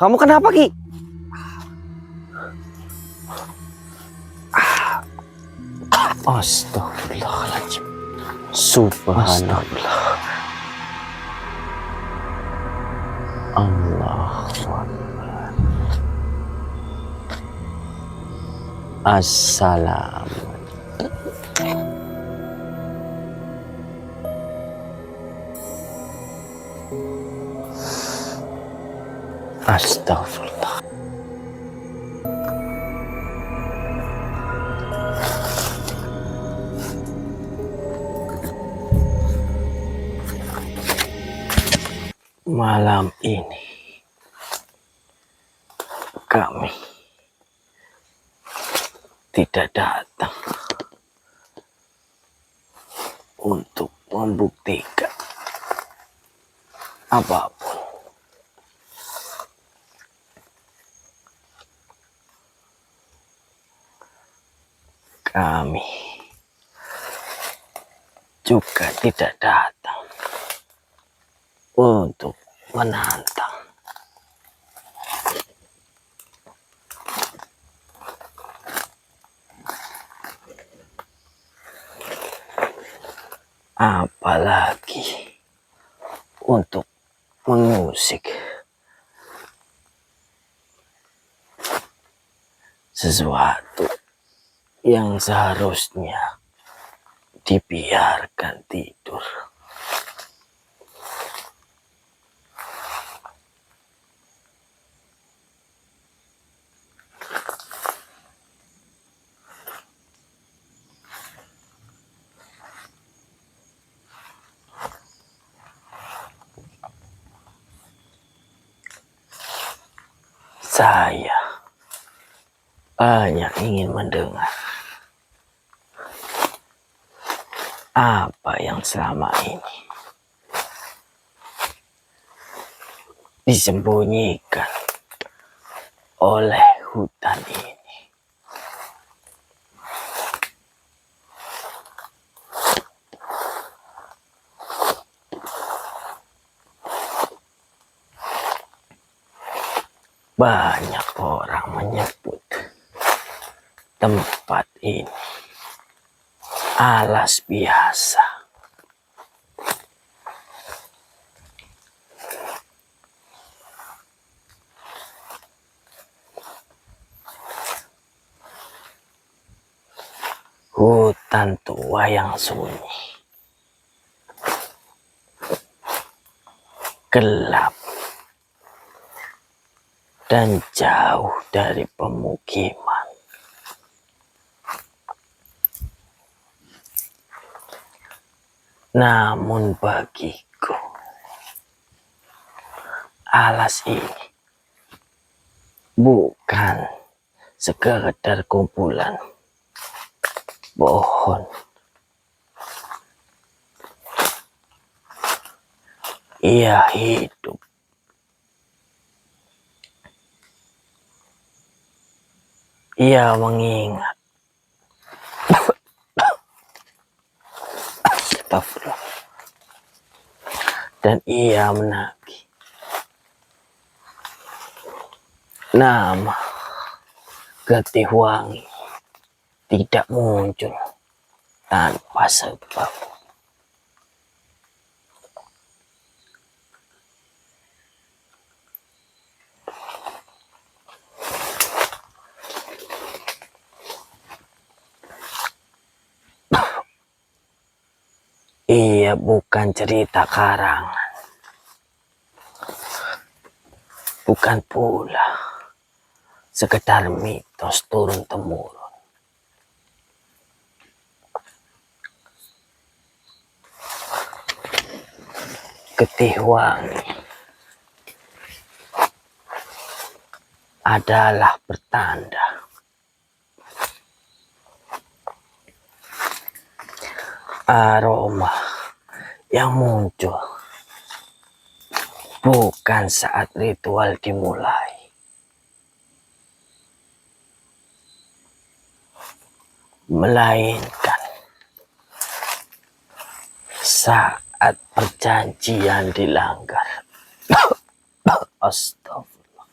Kamu kenapa, Ki? Astagfirullahaladzim. Subhanallah. Allahu Akbar. Assalam. Astagfirullah. Malam ini kami tidak datang untuk membuktikan apapun. Kami juga tidak datang untuk menantang. Apalagi untuk mengusik sesuatu yang seharusnya dibiarkan tidur. Saya banyak ingin mendengar apa yang selama ini disembunyikan oleh hutan ini. Banyak orang menyebut tempat ini alas biasa. Hutan tua yang sunyi, gelap, dan jauh dari pemukiman. Namun bagiku, alas ini bukan sekedar kumpulan pohon. Ia hidup. Ia mengingat. Astagfirullah. Dan ia menagih nama Getih Wangi tidak muncul tanpa sebab. Ia bukan cerita karangan, bukan pula sekedar mitos turun-temurun. Getih Wangi adalah pertanda aroma yang muncul bukan saat ritual dimulai, melainkan saat perjanjian dilanggar. Astagfirullah.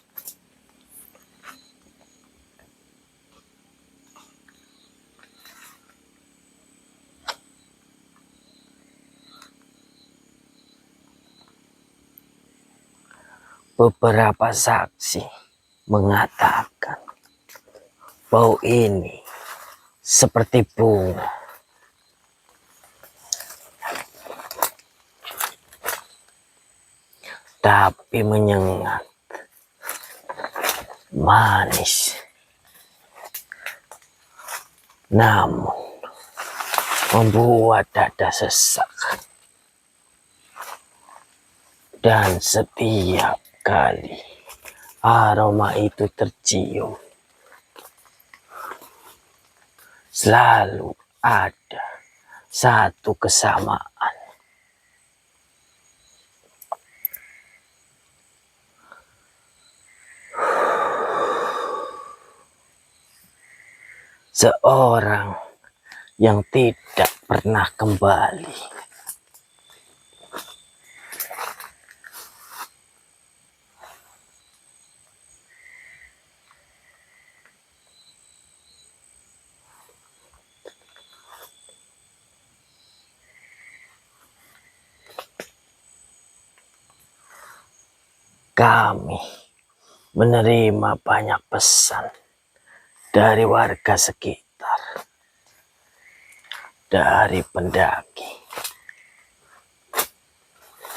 Beberapa saksi mengatakan bau ini seperti bunga. Tapi menyengat, manis, namun membuat dada sesak. Dan setiap kali aroma itu tercium, selalu ada satu kesamaan. Seorang yang tidak pernah kembali. Kami menerima banyak pesan dari warga sekitar, dari pendaki,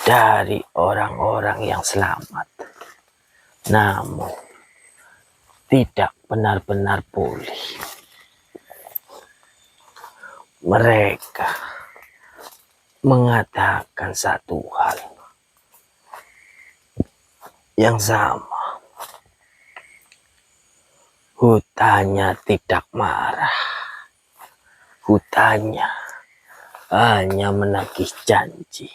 dari orang-orang yang selamat, namun tidak benar-benar pulih. Mereka mengatakan satu hal yang sama. Hutannya tidak marah. Hutannya hanya menagih janji.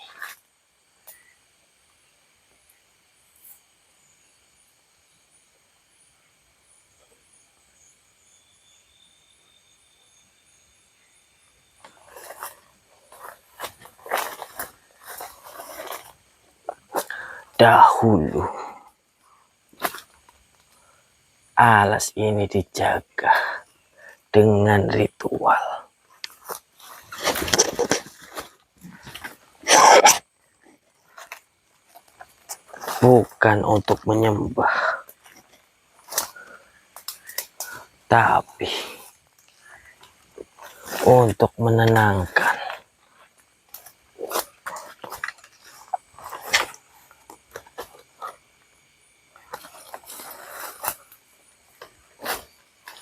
Dahulu alas ini dijaga dengan ritual. Bukan untuk menyembah, tapi untuk menenangkan.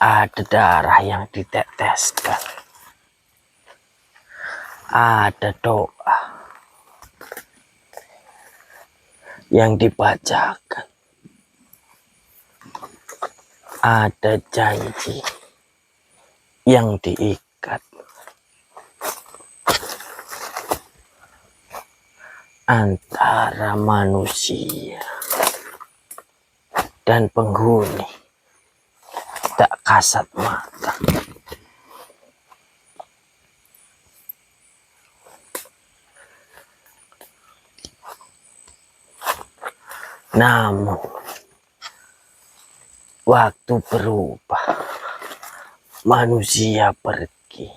Ada darah yang diteteskan, ada doa yang dibacakan, ada janji yang diikat antara manusia dan penghuni tak kasat mata. Namun waktu berubah, manusia pergi,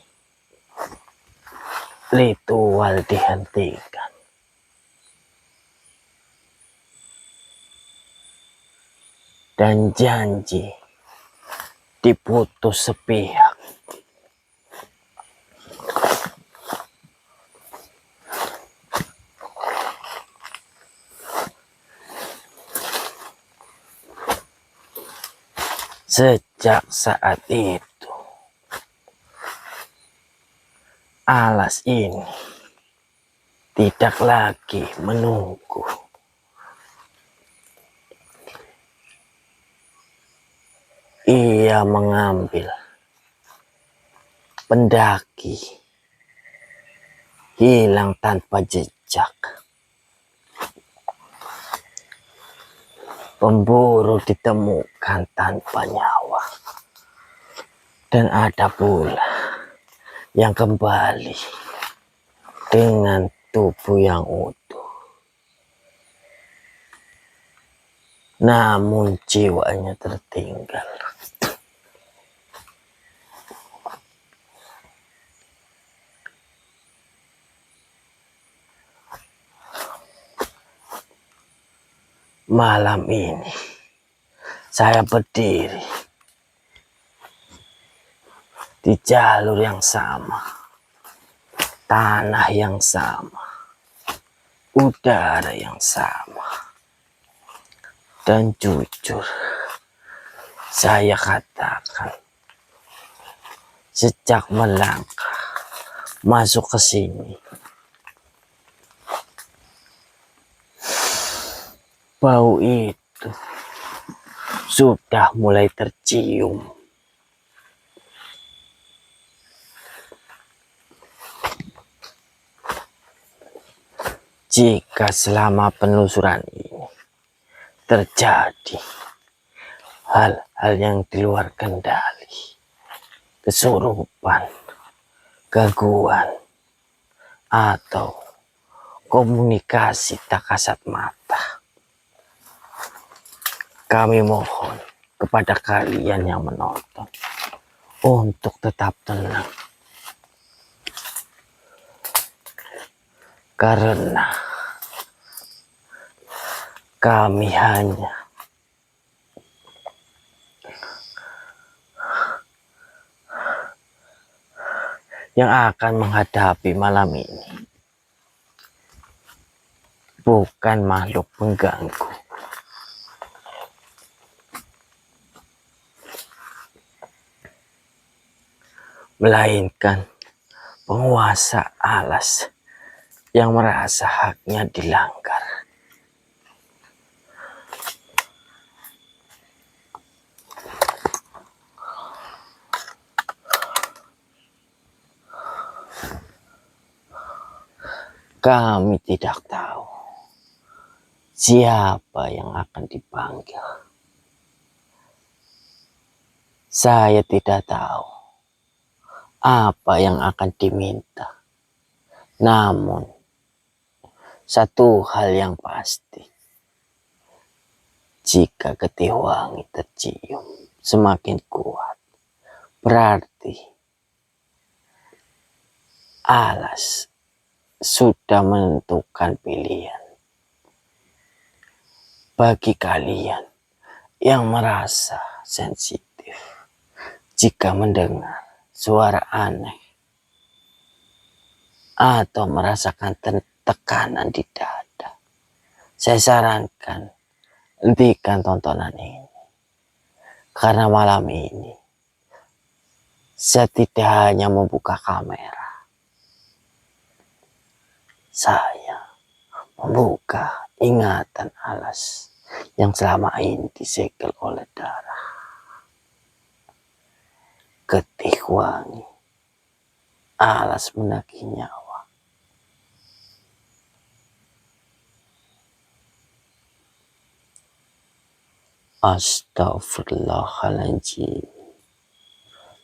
ritual dihentikan, dan janji diputus sepihak. Sejak saat itu, alas ini tidak lagi menunggu. Ia mengambil pendaki hilang tanpa jejak. Pemburu ditemukan tanpa nyawa. Dan ada pula yang kembali dengan tubuh yang utuh. Namun jiwanya tertinggal. Malam ini saya berdiri di jalur yang sama, tanah yang sama, udara yang sama. Dan jujur, saya katakan, sejak melangkah masuk ke sini, bau itu sudah mulai tercium. Jika selama penelusuran ini terjadi hal-hal yang di luar kendali, kesurupan, gangguan, atau komunikasi tak kasat mata, kami mohon kepada kalian yang menonton untuk tetap tenang. Karena kami hanya yang akan menghadapi malam ini, bukan makhluk pengganggu, melainkan penguasa alas yang merasa haknya dilanggar. Kami tidak tahu siapa yang akan dipanggil. Saya tidak tahu apa yang akan diminta. Namun, satu hal yang pasti, jika getih wangi tercium semakin kuat, berarti alas sudah menentukan pilihan. Bagi kalian yang merasa sensitif, jika mendengar suara aneh atau merasakan tekanan di dada, saya sarankan hentikan tontonan ini. Karena malam ini saya tidak hanya membuka kamera, saya membuka ingatan alas yang selama ini disegel oleh darah. Getih wangi, alas menagih nyawa. Astaghfirullahaladzim.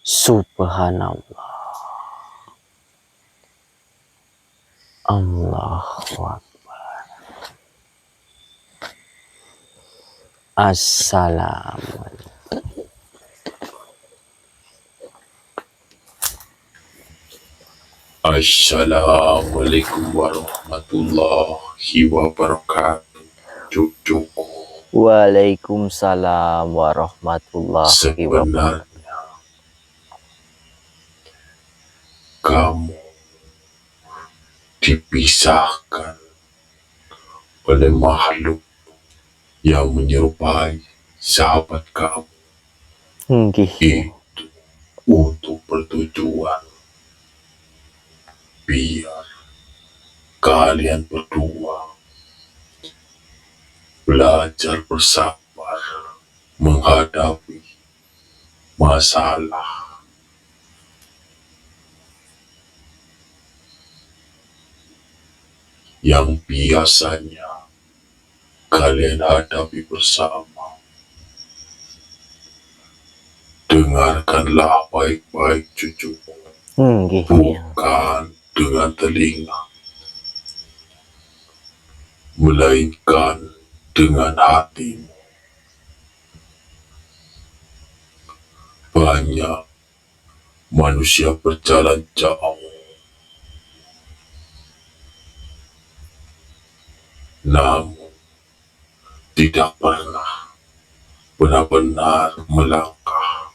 Subhanallah. Allahu Akbar. Assalamualaikum. Assalamualaikum warahmatullahi wabarakatuh. Cucu, Waalaikumsalam warahmatullahi wabarakatuh. sebenarnya kamu dipisahkan oleh makhluk yang menyerupai sahabat kamu. Nggih. Itu untuk bertujuan biar kalian berdua belajar bersabar menghadapi masalah yang biasanya kalian hadapi bersama. Dengarkanlah baik-baik cucuku, Nggih. bukan dengan telinga, melainkan dengan hatimu. Banyak manusia berjalan jauh, namun tidak pernah benar-benar melangkah,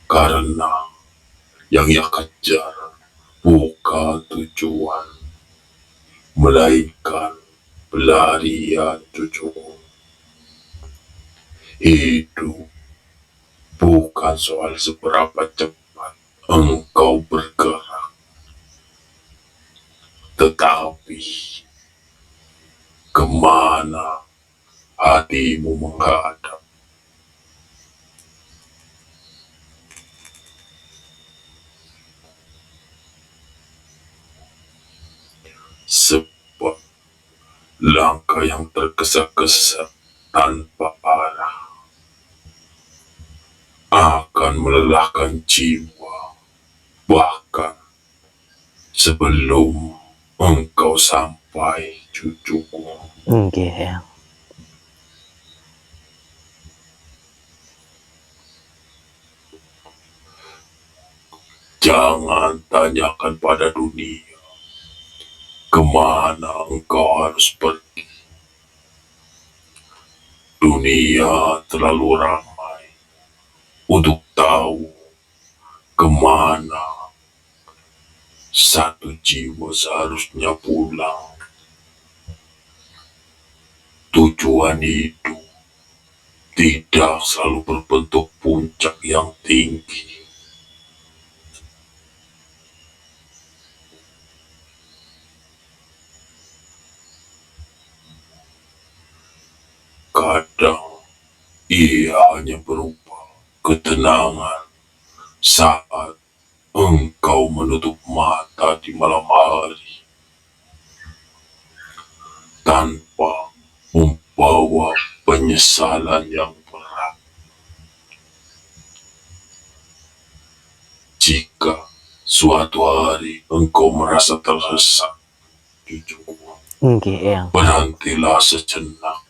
karena yang ia kejar bukan tujuan, melainkan pelarian cucuku. Hidup bukan soal seberapa cepat engkau bergerak, tetapi kemana hatimu menghadap. Sebab langkah yang tergesa-gesa tanpa arah akan melelahkan jiwa, bahkan sebelum engkau sampai, cucuku. Nggih, Eyang. Jangan tanyakan pada dunia kemana engkau harus pergi. Dunia terlalu ramai untuk tahu kemana satu jiwa seharusnya pulang. Tujuan hidup tidak selalu berbentuk puncak yang tinggi. Kadang ia hanya berupa ketenangan saat engkau menutup mata di malam hari tanpa membawa penyesalan yang berat. Jika suatu hari engkau merasa tersesat, cucuku, Nggih, Eyang. berhentilah sejenak.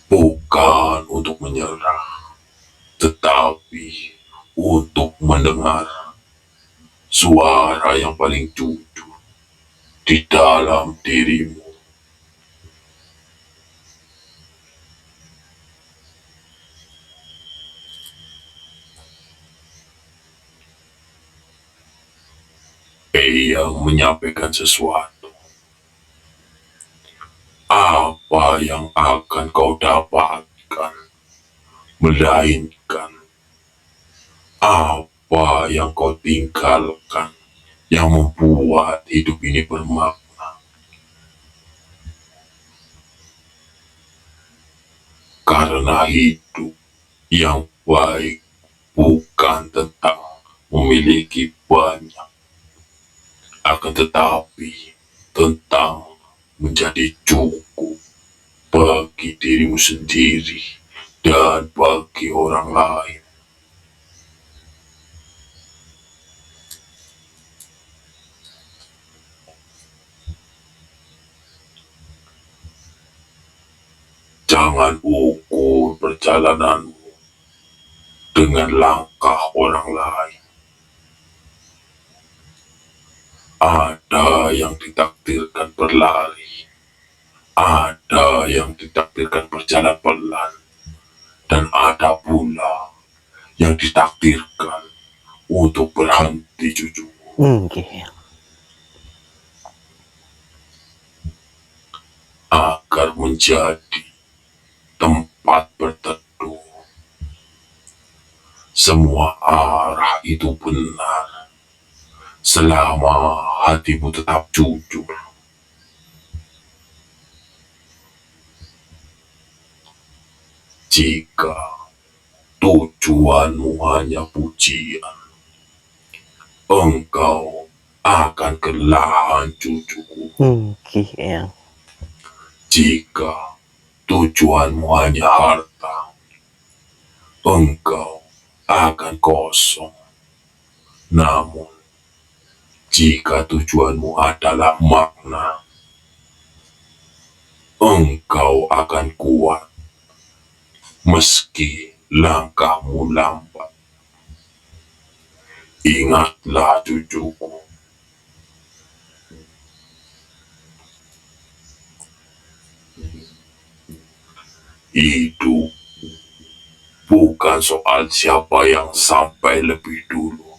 Bukan untuk menyerah, tetapi untuk mendengar suara yang paling jujur di dalam dirimu. Yang menyampaikan sesuatu. Apa yang akan kau dapatkan, melainkan apa yang kau tinggalkan yang membuat hidup ini bermakna. Karena hidup yang baik bukan tentang memiliki banyak, akan tetapi tentang menjadi cukup bagi dirimu sendiri dan bagi orang lain. Jangan ukur perjalananmu dengan langkah orang lain. Ada yang ditakdirkan berlari, ada yang ditakdirkan berjalan pelan, dan ada pula yang ditakdirkan untuk berhenti, cucu, Nggih, Eyang. agar menjadi tempat berteduh. Semua arah itu benar selama hatimu tetap jujur. Jika tujuanmu hanya pujian, engkau akan kelelahan, cucuku. Nggih, Eyang. Jika tujuanmu hanya harta, engkau akan kosong. Namun, jika tujuanmu adalah makna, engkau akan kuat meski langkahmu lambat. Ingatlah, cucuku, Hidup bukan soal siapa yang sampai lebih dulu,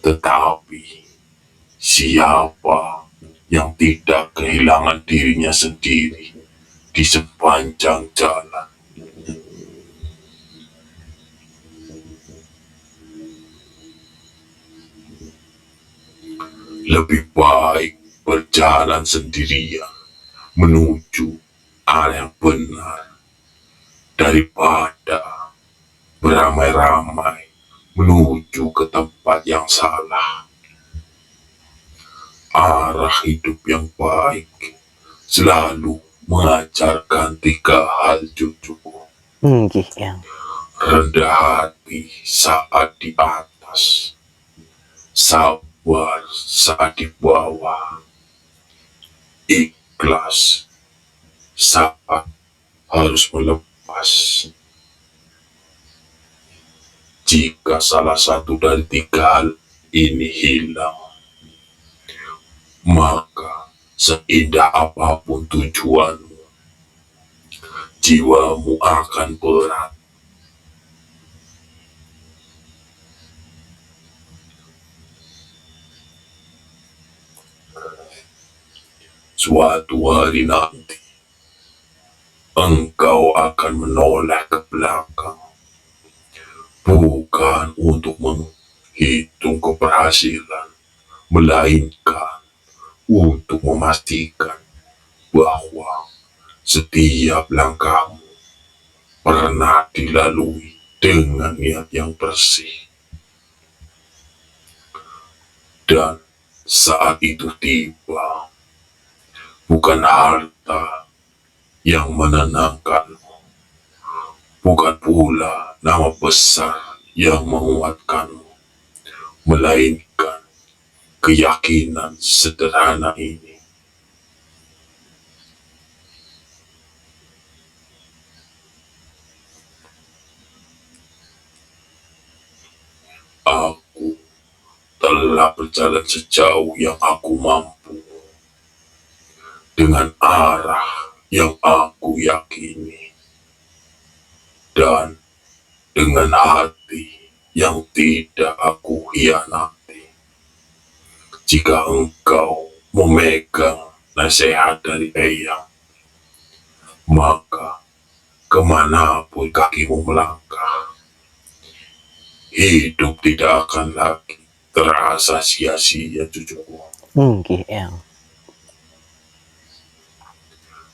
tetapi siapa yang tidak kehilangan dirinya sendiri di sepanjang jalan. Lebih baik berjalan sendirian menuju arah yang benar daripada beramai-ramai menuju ke tempat yang salah. Arah hidup yang baik selalu mengajarkan 3 hal, cucuku. Nggih, Eyang. Rendah hati saat di atas, sabar saat di bawah, ikhlas saat harus melepas. Jika salah satu dari 3 hal ini hilang, maka seindah apapun tujuanmu, jiwamu akan berat. Suatu hari nanti, engkau akan menoleh ke belakang, bukan untuk menghitung keberhasilan, melainkan untuk memastikan bahwa setiap langkahmu pernah dilalui dengan niat yang bersih. Dan saat itu tiba, bukan harta yang menenangkanmu, bukan pula nama besar yang menguatkanmu, melainkan keyakinan sederhana ini. Aku telah berjalan sejauh yang aku mampu, dengan arah yang aku yakini, dan dengan hati yang tidak aku hianati. Jika engkau memegang nasihat dari Eyang, maka kemanapun kakimu melangkah, hidup tidak akan lagi terasa sia-sia, cucuku. Nggih, Eyang.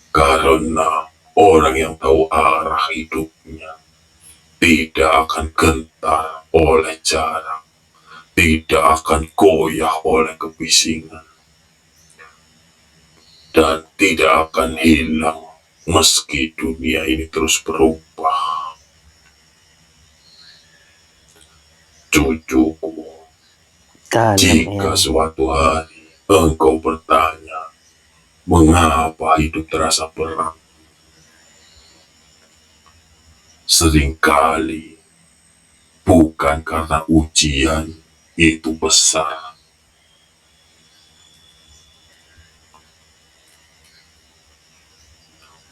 Karena orang yang tahu arah hidupnya tidak akan gentar oleh jarak, tidak akan goyah oleh kebisingan, dan tidak akan hilang meski dunia ini terus berubah. Cucuku, Dalam, jika Eyang. suatu hari engkau bertanya, mengapa hidup terasa berat? Seringkali bukan karena ujian itu besar,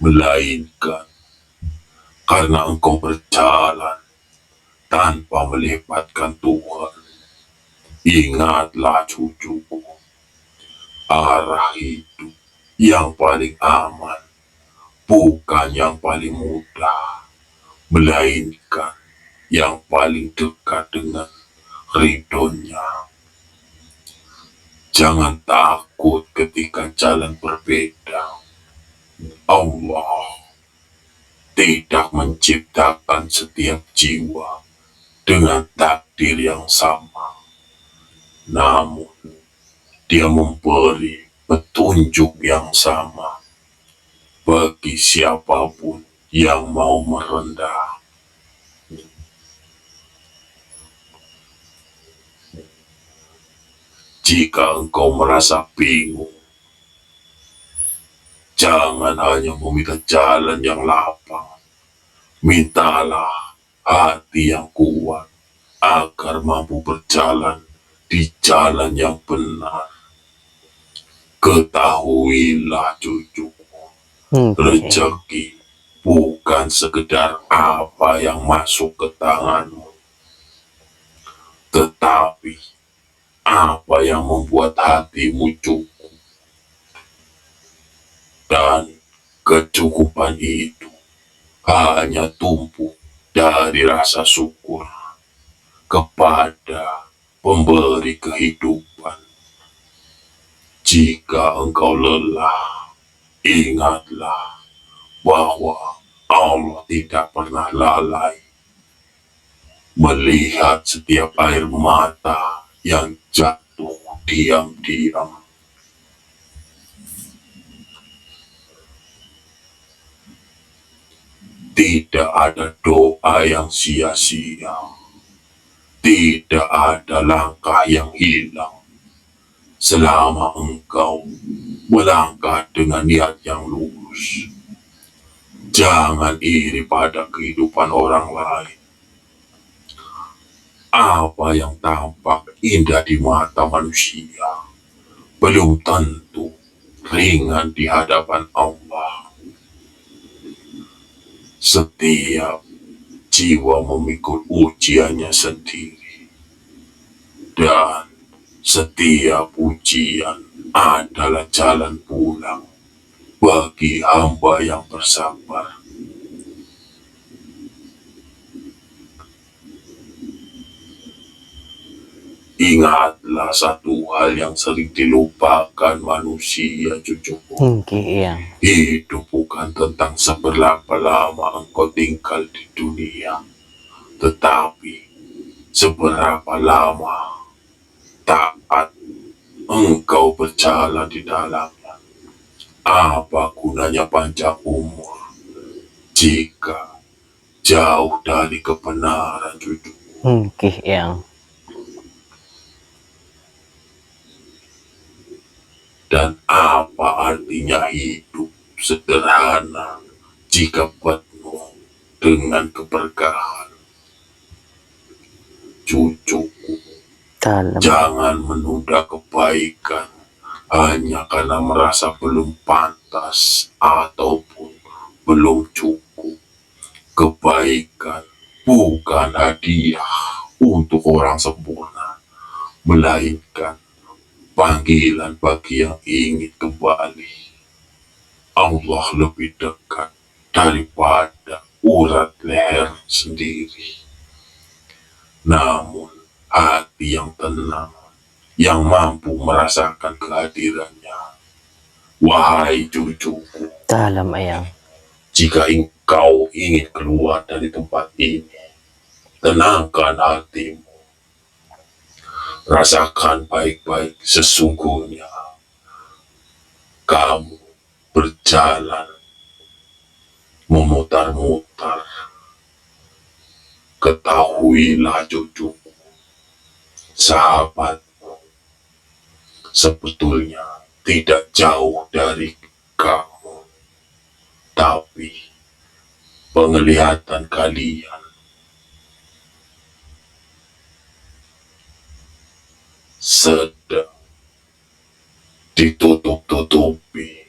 melainkan karena engkau berjalan tanpa melibatkan Tuhan. Ingatlah, cucuku, arah hidup yang paling aman bukan yang paling mudah, melainkan yang paling dekat dengan ridhonya. Jangan takut ketika jalan berbeda. Allah tidak menciptakan setiap jiwa dengan takdir yang sama, namun Dia memberi petunjuk yang sama bagi siapapun yang mau merendah. Jika engkau merasa bingung, jangan hanya meminta jalan yang lapang, mintalah hati yang kuat agar mampu berjalan di jalan yang benar. Ketahuilah, cucu, Oke. Rezeki bukan sekedar apa yang masuk ke tanganmu, tetapi apa yang membuat hatimu cukup. Dan kecukupan itu hanya tumbuh dari rasa syukur kepada pemberi kehidupan. Jika engkau lelah, ingatlah bahwa Allah tidak pernah lalai melihat setiap air mata yang jatuh diam-diam. Tidak ada doa yang sia-sia. Tidak ada langkah yang hilang selama engkau melangkah dengan niat yang lurus. Jangan iri pada kehidupan orang lain. Apa yang tampak indah di mata manusia belum tentu ringan di hadapan Allah. Setiap jiwa memikul ujiannya sendiri, dan setiap ujian adalah jalan pulang bagi hamba yang bersabar. Ingatlah satu hal yang sering dilupakan manusia, cucuku. Oke, Eyang. Hidup bukan tentang seberapa lama engkau tinggal di dunia, tetapi seberapa lama taat engkau berjalan di dalamnya. Apa gunanya panjang umur jika jauh dari kebenaran, cucu? Oke, Eyang. Dan apa artinya hidup sederhana jika penuh dengan keberkahan? Cucuku, Dalam. jangan menunda kebaikan hanya karena merasa belum pantas ataupun belum cukup. Kebaikan bukan hadiah untuk orang sempurna, melainkan panggilan bagi yang ingin kembali. Allah lebih dekat daripada urat leher sendiri. Namun hati yang tenang, yang mampu merasakan kehadirannya. Wahai cucuku, Dalam, Eyang. jika engkau ingin keluar dari tempat ini, tenangkan hatimu. Rasakan baik-baik, sesungguhnya kamu berjalan memutar-mutar. Ketahuilah cucuku, sahabatmu sebetulnya tidak jauh dari kamu, tapi penglihatan kalian sedang ditutup-tutupi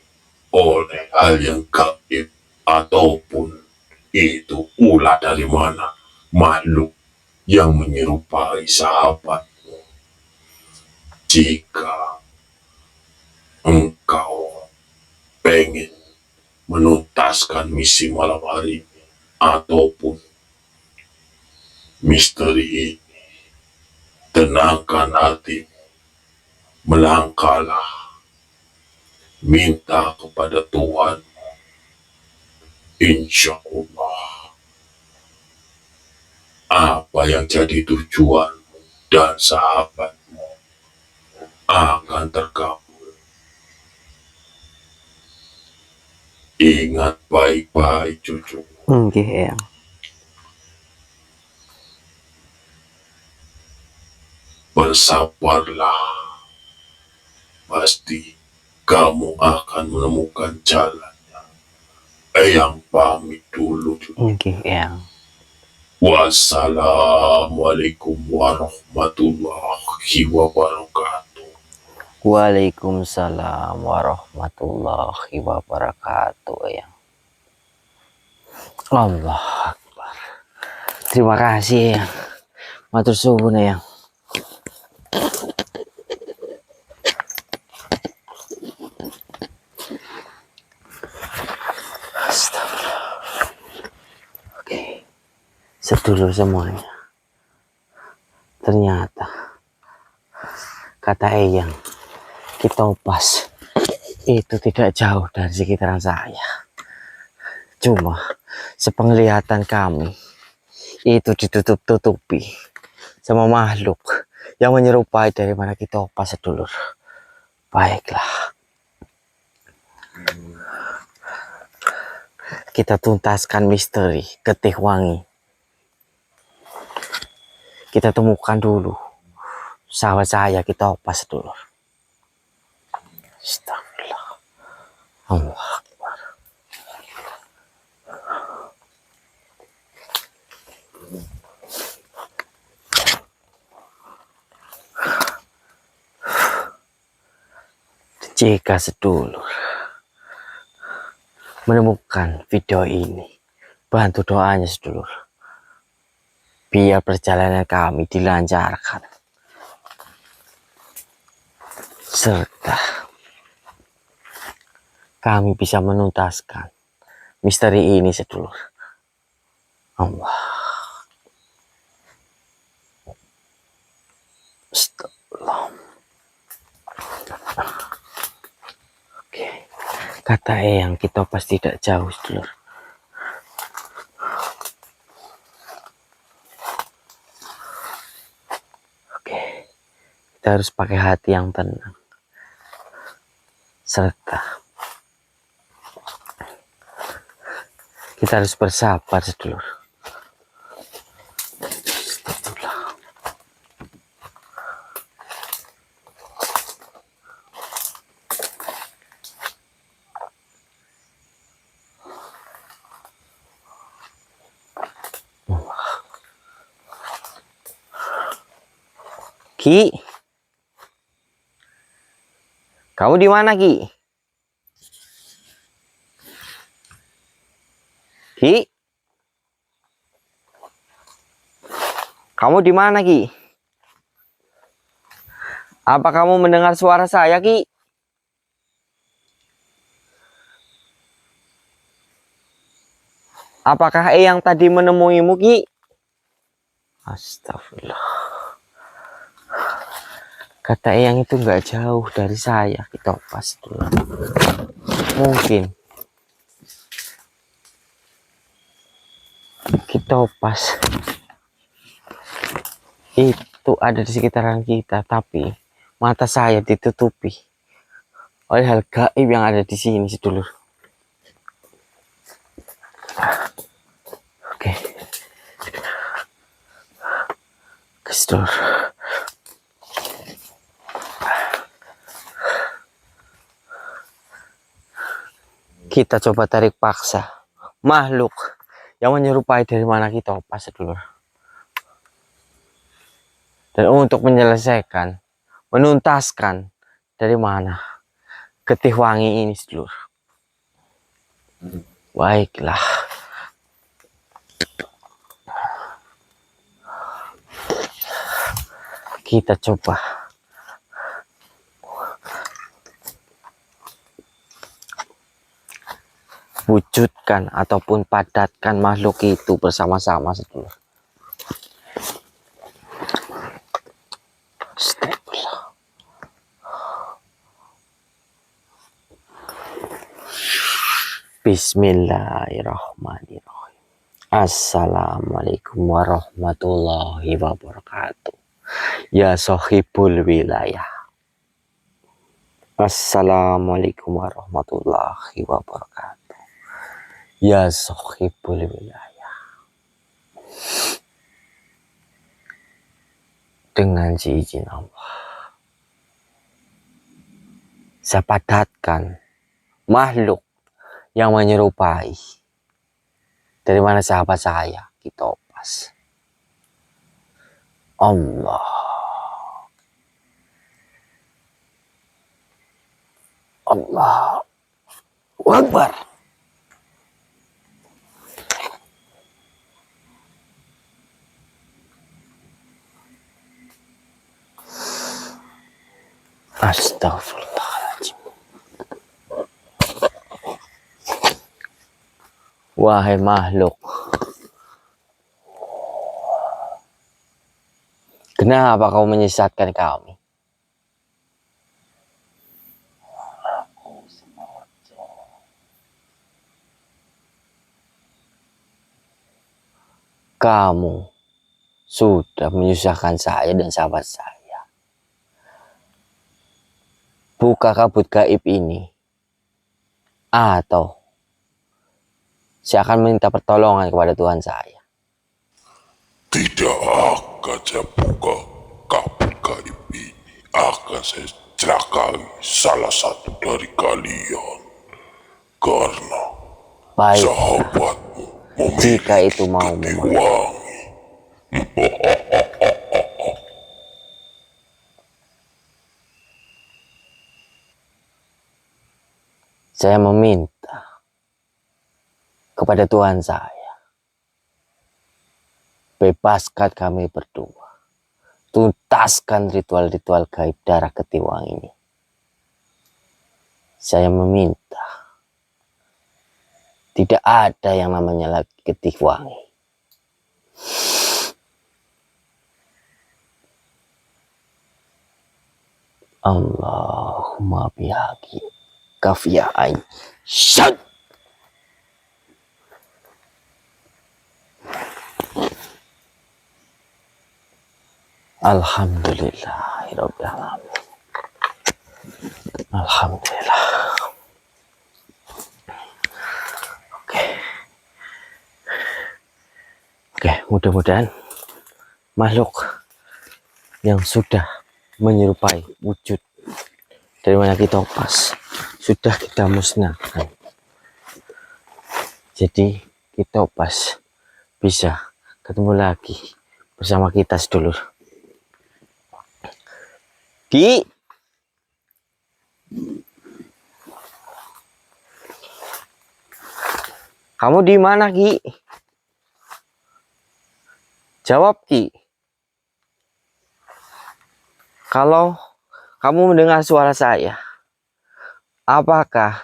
oleh hal yang gaib, ataupun itu ulah dari mana makhluk yang menyerupai sahabatmu. Jika engkau pengen menuntaskan misi malam hari ini ataupun misteri ini, tenangkan hatimu, melangkahlah, minta kepada Tuhan. Insya Allah, apa yang jadi tujuanmu dan sahabatmu akan terkabul. Ingat baik-baik, cucu. Oke, Eyang. Bersabarlah, pasti kamu akan menemukan jalannya. Eyang pamit dulu, cucu. Oke, Eyang. Wassalamualaikum warahmatullahi wabarakatuh. Waalaikumsalam warahmatullahi wabarakatuh ya. Allah Akbar. Terima kasih ya. Matur suwun ya. Astagfirullah. Oke. Sedulur semuanya. Ternyata kata Eyang Kitopas itu tidak jauh dari sekitaran saya. Cuma sepenglihatan kami itu ditutup-tutupi sama makhluk yang menyerupai dari mana Kitopas, sedulur. Baiklah, kita tuntaskan misteri Getih Wangi. Kita temukan dulu sahabat saya Kitopas, sedulur. Astagfirullah. Allah Akbar. Jika sedulur menemukan video ini, bantu doanya sedulur, biar perjalanan kami dilancarkan, serta kami bisa menuntaskan misteri ini, sedulur. Allah. Astagfirullah. Oke, kata Eyang Kitopas tidak jauh, sedulur. Oke, kita harus pakai hati yang tenang, serta kita harus bersabar, sedulur. Ki, kamu di mana, Ki? Ki, kamu di mana, Ki? Apa kamu mendengar suara saya, Ki? Apakah Eyang tadi menemuimu, Ki? Astagfirullah. Kata Eyang itu nggak jauh dari saya, Kitopas, dulu. Mungkin Kitopas itu ada di sekitaran kita, tapi mata saya ditutupi oleh hal gaib yang ada di sini, sedulur. Oke, sedulur. Kita coba tarik paksa makhluk yang menyerupai dari mana Kitopas, sedulur. Dan untuk menyelesaikan, menuntaskan dari mana Getih Wangi ini, sedulur. Baiklah. Kita coba wujudkan ataupun padatkan makhluk itu bersama-sama, sedulur. Astagfirullah. Bismillahirrahmanirrahim. Assalamualaikum warahmatullahi wabarakatuh. Ya sohibul wilayah. Assalamualaikum warahmatullahi wabarakatuh. Ya sohibul wilayah. Dengan seizin Allah, saya padatkan makhluk yang menyerupai dari mana sahabat saya Kitopas. Allah. Allahu Akbar. Astagfirullahaladzim. Wahai makhluk, kenapa kau menyesatkan kami? Kamu sudah menyusahkan saya dan sahabat saya. Buka kabut gaib ini, atau saya akan minta pertolongan kepada Tuhan saya. Tidak akan saya buka kabut gaib ini. Akan saya celakai salah satu dari kalian. Karena Baik, sahabatmu jika memiliki itu mau getih memang. wangi. Saya meminta kepada Tuhan saya, bebaskan kami berdua. Tuntaskan ritual-ritual gaib darah ketiwang ini. Saya meminta, tidak ada yang namanya lagi getih wangi. Allahumma bihaqi kafiyah ain syad. Alhamdulillahirabbil alamin. Alhamdulillah. Oke, mudah-mudahan makhluk yang sudah menyerupai wujud dari mana kita pas sudah kita musnahkan. Jadi kita pas bisa ketemu lagi bersama kita sedulur. Ki, kamu di mana, Ki? Jawab, Ki. Kalau kamu mendengar suara saya, apakah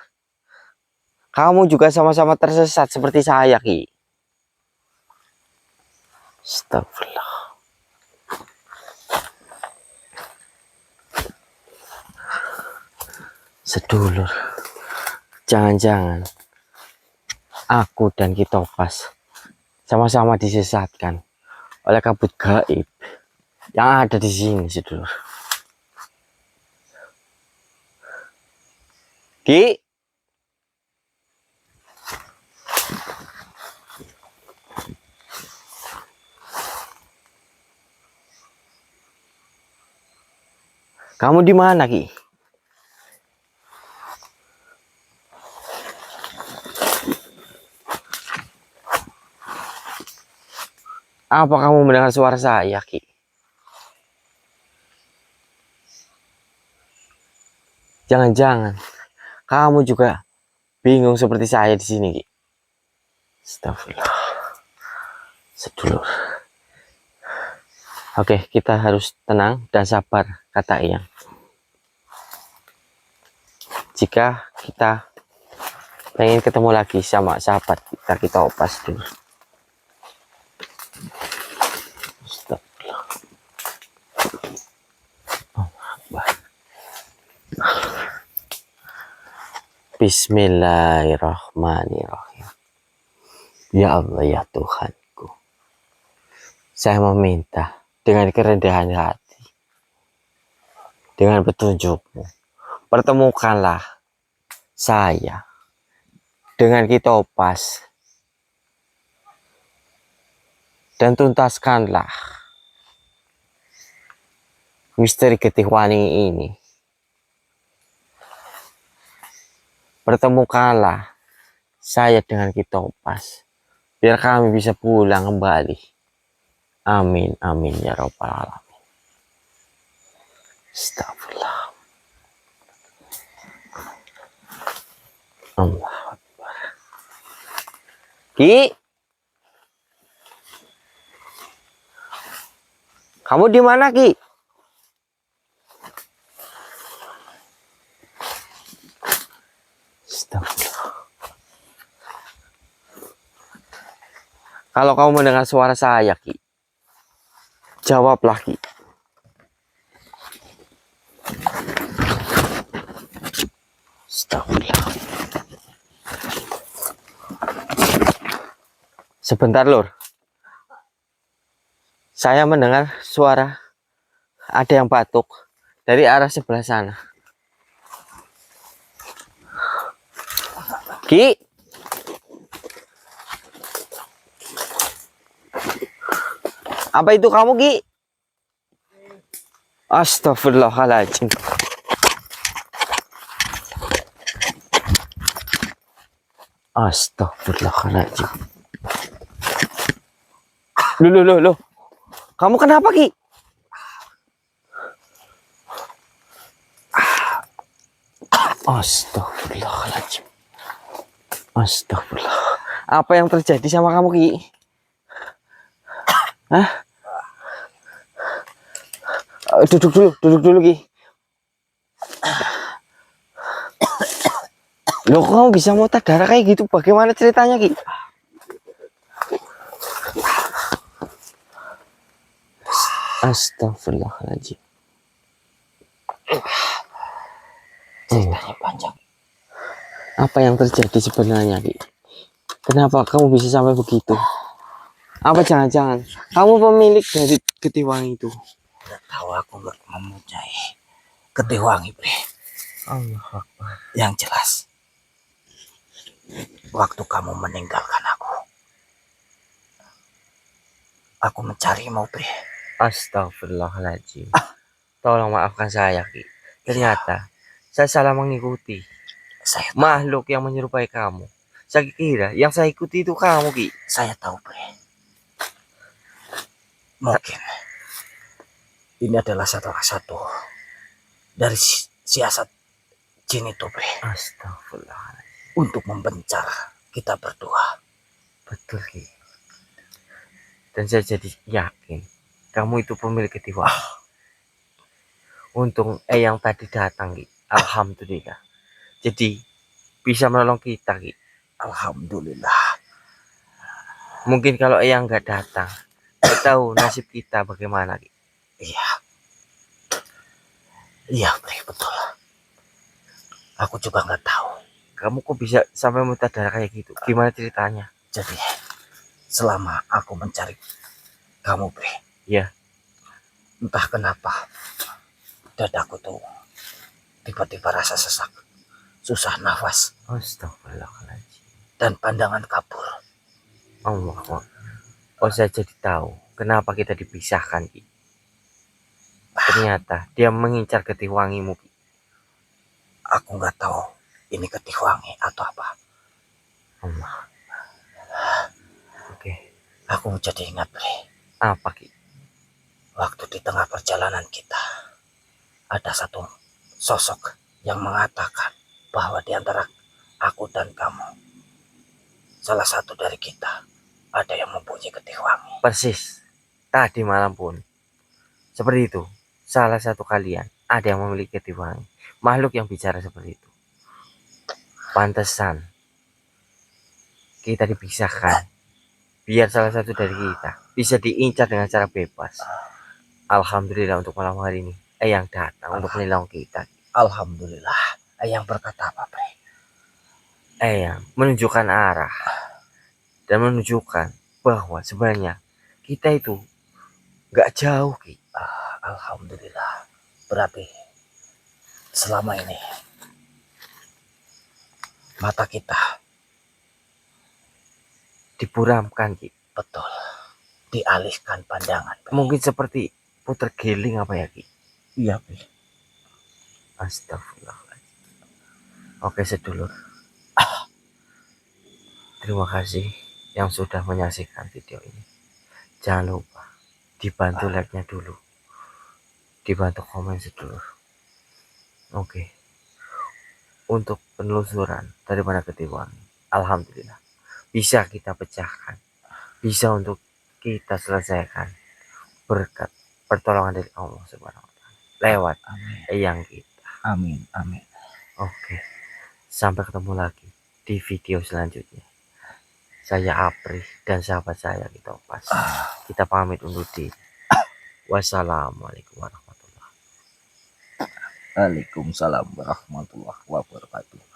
kamu juga sama-sama tersesat seperti saya, Ki? Astagfirullah. Sedulur, jangan-jangan aku dan Kitopas sama-sama disesatkan oleh kabut gaib yang ada di sini, sedulur. Ki, kamu di mana, Ki? Apa kamu mendengar suara saya, Ki? Jangan-jangan kamu juga bingung seperti saya di sini, Ki. Astagfirullah. Sedulur. Oke, kita harus tenang dan sabar, kata Iyang. Jika kita pengen ketemu lagi sama sahabat kita opas dulu. Astagfirullah. Bismillahirrahmanirrahim. Ya Allah, ya Tuhanku, saya meminta dengan kerendahan hati, dengan petunjukmu, pertemukanlah saya dengan Kitopas dan tuntaskanlah misteri getih wani ini. Pertemukanlah saya dengan Kitopas biar kami bisa pulang kembali. Amin, amin ya rabbal alamin. Astagfirullah. Allah. Ki, kamu di mana, Ki? Astagfirullah. Kalau kamu mendengar suara saya, Ki, jawablah, Ki. Astagfirullah. Sebentar, Lur. Saya mendengar suara ada yang batuk dari arah sebelah sana. Ki, apa itu kamu, Ki? Astagfirullahaladzim. Astagfirullahaladzim. Loh. Kamu kenapa, Ki? Astagfirullahaladzim. Astagfirullah. Apa yang terjadi sama kamu, Ki? Hah? Duduk dulu, Ki. Loh, kok kamu bisa muntah darah kayak gitu? Bagaimana ceritanya, Ki? Astagfirullahaladzim. Ceritanya panjang. Apa yang terjadi sebenarnya, Ki? Kenapa kamu bisa sampai begitu? Apa jangan-jangan kamu pemilik dari getih wangi itu? Nggak tahu, aku nggak mempunyai getih wangi, Bre. Allah Akbar. Yang jelas, waktu kamu meninggalkan aku mencarimu, Bre. Astagfirullahaladzim. Tolong maafkan saya, Ki. Ternyata saya salah mengikuti Saya tahu, makhluk yang menyerupai kamu. Saya kira yang saya ikuti itu kamu, Ki. saya tahu, Bre. Mungkin ini adalah satu dari siasat jin itu, Bre, Astagfirullahaladzim. untuk membencar kita berdua. Betul, Ki. Dan saya jadi yakin kamu itu pemilik getih wangi. Untung yang tadi datang, Ki. Alhamdulillah. Jadi bisa menolong kita, Ki. Alhamdulillah. Mungkin kalau yang nggak datang, nggak tahu nasib kita bagaimana, Ki. Iya, Bre, betul. Aku juga nggak tahu. Kamu kok bisa sampai muntah darah kayak gitu? Gimana ceritanya? Jadi, selama aku mencari kamu, Bre, Ya. entah kenapa dadaku tuh tiba-tiba rasa sesak, susah nafas, Astagfirullahaladzim. dan pandangan kabur. Allah Akbar. Oh, saya jadi tahu kenapa kita dipisahkan, Ki. Ternyata dia mengincar getih wangimu, Ki. Aku nggak tahu ini getih wangi atau apa. Allah. Oke. Aku jadi ingat, Bre, Apa, Ki? waktu di tengah perjalanan kita ada satu sosok yang mengatakan bahwa di antara aku dan kamu, salah satu dari kita ada yang mempunyai getih wangi. Persis. Tadi malam pun seperti itu. Salah satu kalian ada yang memiliki getih wangi. Makhluk yang bicara seperti itu. Pantesan kita dipisahkan. Biar salah satu dari kita bisa diincar dengan cara bebas. Alhamdulillah untuk malam hari ini yang datang untuk menolong kita. Alhamdulillah. Yang berkata apa, Bre? Yang menunjukkan arah dan menunjukkan bahwa sebenarnya kita itu nggak jauh, Ki. Alhamdulillah. Berarti selama ini mata kita Diburamkan, Ki. betul dialihkan pandangan, Bre. Mungkin seperti puter giling apa ya, Ki? Iya, Bre. Astagfirullahaladzim. Oke, sedulur. Terima kasih yang sudah menyaksikan video ini. Jangan lupa dibantu like-nya dulu. Dibantu komen, sedulur. Oke. untuk penelusuran daripada Ketiwangi. Alhamdulillah bisa kita pecahkan, bisa untuk kita selesaikan berkat pertolongan dari Allah Subhanahu wa taala lewat eyang kita. Amin. Amin. Oke, sampai ketemu lagi di video selanjutnya. Saya Apri dan sahabat saya kita Pas. Kita pamit undur diri. Wassalamualaikum warahmatullahi wabarakatuh. Waalaikumsalam warahmatullahi wabarakatuh.